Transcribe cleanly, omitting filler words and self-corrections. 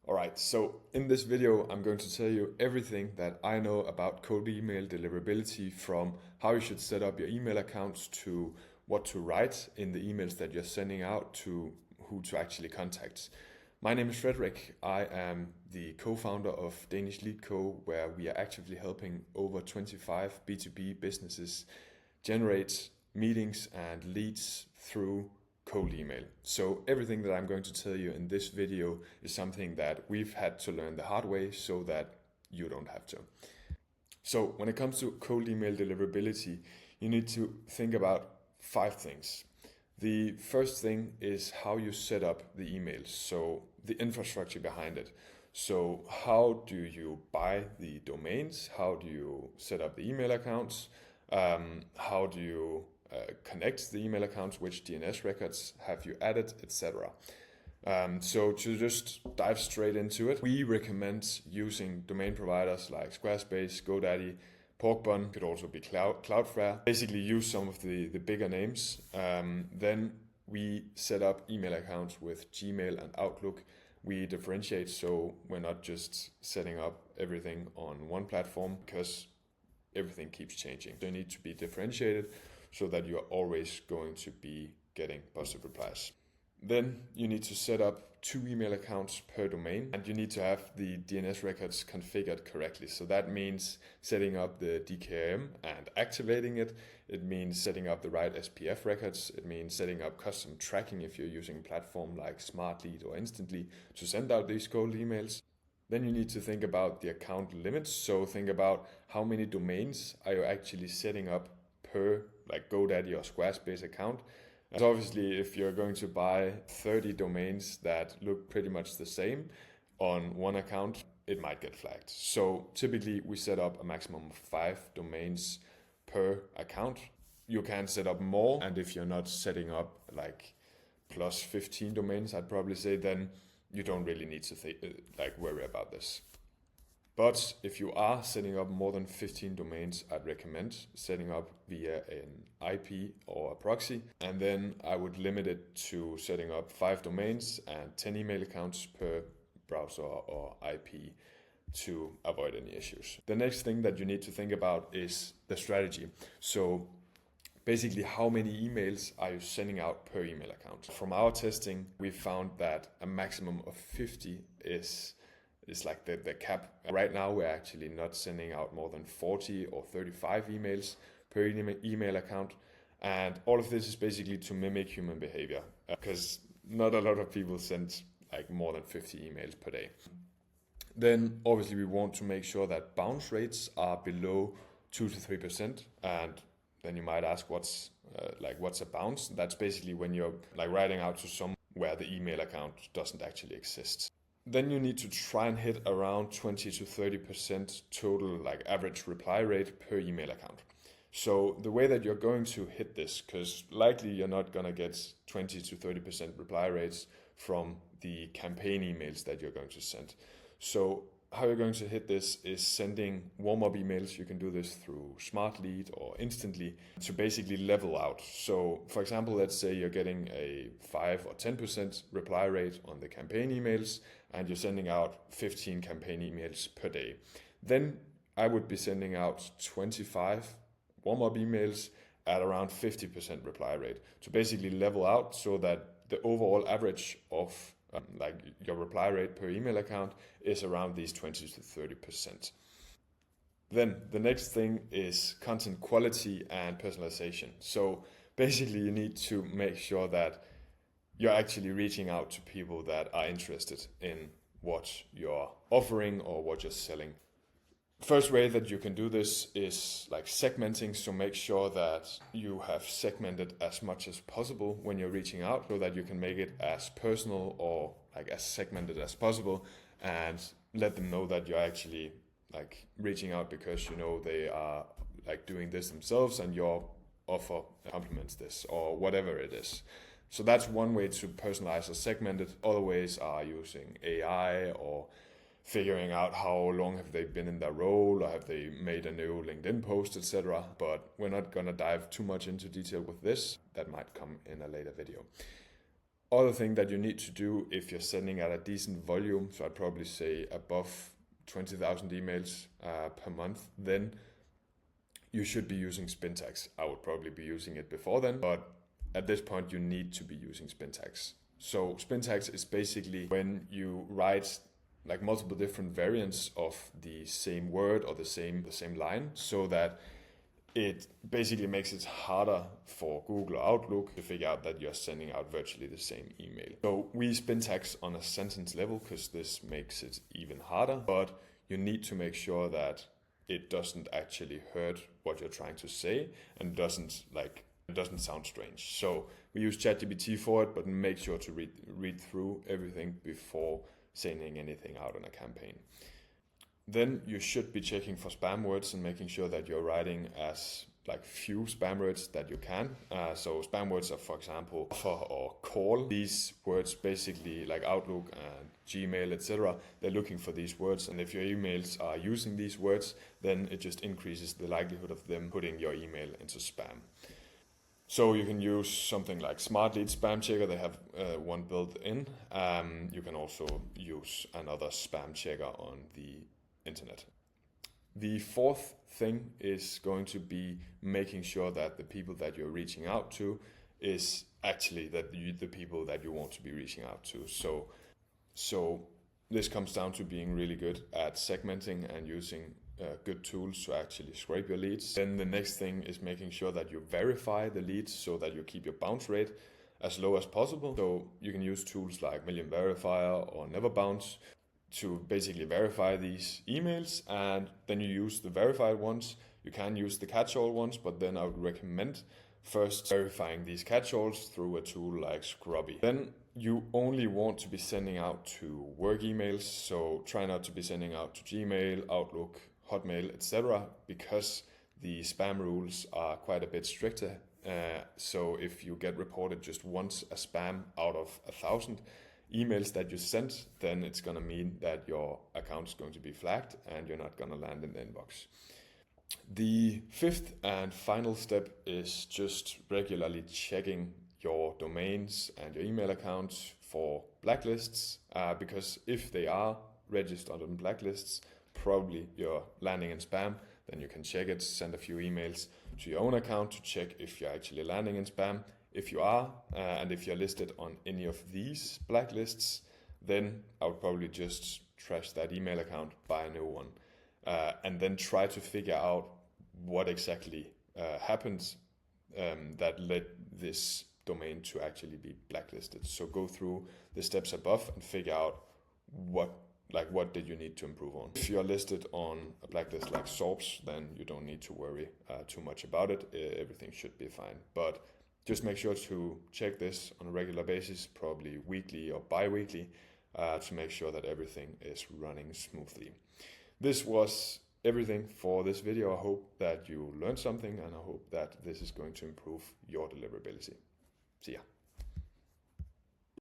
Alright, so in this video I'm going to tell you everything that I know about cold email deliverability, from how you should set up your email accounts to what to write in the emails that you're sending out to who to actually contact. My name is Frederick. I am the co-founder of Danish Lead Co, where we are actively helping over 25 B2B businesses generate meetings and leads through cold email. So everything that I'm going to tell you in this video is something that we've had to learn the hard way so that you don't have to. So when it comes to cold email deliverability, you need to think about 5 things. The first thing is how you set up the emails, so the infrastructure behind it. So how do you buy the domains? How do you set up the email accounts? How do you connect the email accounts? Which DNS records have you added, etc. So to just dive straight into it, we recommend using domain providers like Squarespace, GoDaddy, Porkbun, could also be Cloudflare. Basically use some of the bigger names. Then we set up email accounts with Gmail and Outlook. We differentiate, so we're not just setting up everything on one platform because everything keeps changing. They need to be differentiated so that you're always going to be getting positive replies. Then you need to set up 2 email accounts per domain, and you need to have the DNS records configured correctly. So that means setting up the DKIM and activating it. It means setting up the right SPF records. It means setting up custom tracking if you're using a platform like Smartlead or Instantly to send out these cold emails. Then you need to think about the account limits. So think about how many domains are you actually setting up per like GoDaddy or Squarespace account. And obviously, if you're going to buy 30 domains that look pretty much the same on one account, it might get flagged. So typically we set up a maximum of 5 domains per account. You can set up more, and if you're not setting up like plus 15 domains, I'd probably say, then you don't really need to worry about this. But if you are setting up more than 15 domains, I'd recommend setting up via an IP or a proxy. And then I would limit it to setting up 5 domains and 10 email accounts per browser or IP to avoid any issues. The next thing that you need to think about is the strategy. So basically, how many emails are you sending out per email account? From our testing, we found that a maximum of 50 is like the cap. Right now, we're actually not sending out more than 40 or 35 emails per email account. And all of this is basically to mimic human behavior, because not a lot of people send like more than 50 emails per day. Then obviously we want to make sure that bounce rates are below 2 to 3%. And then you might ask, what's a bounce? That's basically when you're like writing out to someone where the email account doesn't actually exist. Then you need to try and hit around 20 to 30% total like average reply rate per email account. So the way that you're going to hit this, because likely you're not going to get 20 to 30% reply rates from the campaign emails that you're going to send. So how you're going to hit this is sending warm-up emails. You can do this through Smartlead or Instantly to basically level out. So for example, let's say you're getting a 5 or 10% reply rate on the campaign emails, and you're sending out 15 campaign emails per day. Then I would be sending out 25 warm-up emails at around 50% reply rate to basically level out so that the overall average of your reply rate per email account is around these 20 to 30%. Then the next thing is content quality and personalization. So basically you need to make sure that you're actually reaching out to people that are interested in what you're offering or what you're selling. First way that you can do this is like segmenting. So make sure that you have segmented as much as possible when you're reaching out, so that you can make it as personal or like as segmented as possible, and let them know that you're actually like reaching out because you know they are like doing this themselves and your offer complements this or whatever it is. So that's one way to personalize or segment it. Other ways are using AI or figuring out how long have they been in their role, or have they made a new LinkedIn post, etc. But we're not going to dive too much into detail with this. That might come in a later video. Other thing that you need to do if you're sending at a decent volume, so I'd probably say above 20,000 emails per month, then you should be using spin tags. I would probably be using it before then, but at this point you need to be using spin tags. So spin tags is basically when you write like multiple different variants of the same word or the same line, so that it basically makes it harder for Google or Outlook to figure out that you're sending out virtually the same email. So we spin tags on a sentence level because this makes it even harder, but you need to make sure that it doesn't actually hurt what you're trying to say and doesn't sound strange. So we use ChatGPT for it, but make sure to read through everything before sending anything out on a campaign. Then you should be checking for spam words and making sure that you're writing as few spam words that you can. So spam words are, for example, offer or call. These words basically, like Outlook and Gmail, etc., they're looking for these words. And if your emails are using these words, then it just increases the likelihood of them putting your email into spam. So you can use something like Smart Lead Spam Checker. They have one built in. You can also use another spam checker on the internet. The fourth thing is going to be making sure that the people that you're reaching out to is actually the people that you want to be reaching out to. So this comes down to being really good at segmenting and using good tools to actually scrape your leads. Then the next thing is making sure that you verify the leads so that you keep your bounce rate as low as possible. So you can use tools like Million Verifier or Never Bounce to basically verify these emails, and then you use the verified ones. You can use the catch-all ones, but then I would recommend first verifying these catch-alls through a tool like Scrubby. Then you only want to be sending out to work emails, so try not to be sending out to Gmail, Outlook, Hotmail, etc., because the spam rules are quite a bit stricter. So if you get reported just once a spam out of 1,000 emails that you sent, then it's going to mean that your account is going to be flagged and you're not going to land in the inbox. The fifth and final step is just regularly checking your domains and your email accounts for blacklists, because if they are registered on blacklists, probably you're landing in spam. Then you can check it, send a few emails to your own account to check if you're actually landing in spam. If you are, and if you're listed on any of these blacklists, then I would probably just trash that email account, buy a new one, and then try to figure out what exactly happened that led this domain to actually be blacklisted. So go through the steps above and figure out what did you need to improve on. If you're listed on a blacklist like Sorbs, then you don't need to worry too much about it. Everything should be fine. But just make sure to check this on a regular basis, probably weekly or bi-weekly, to make sure that everything is running smoothly. This was everything for this video. I hope that you learned something, and I hope that this is going to improve your deliverability. See ya.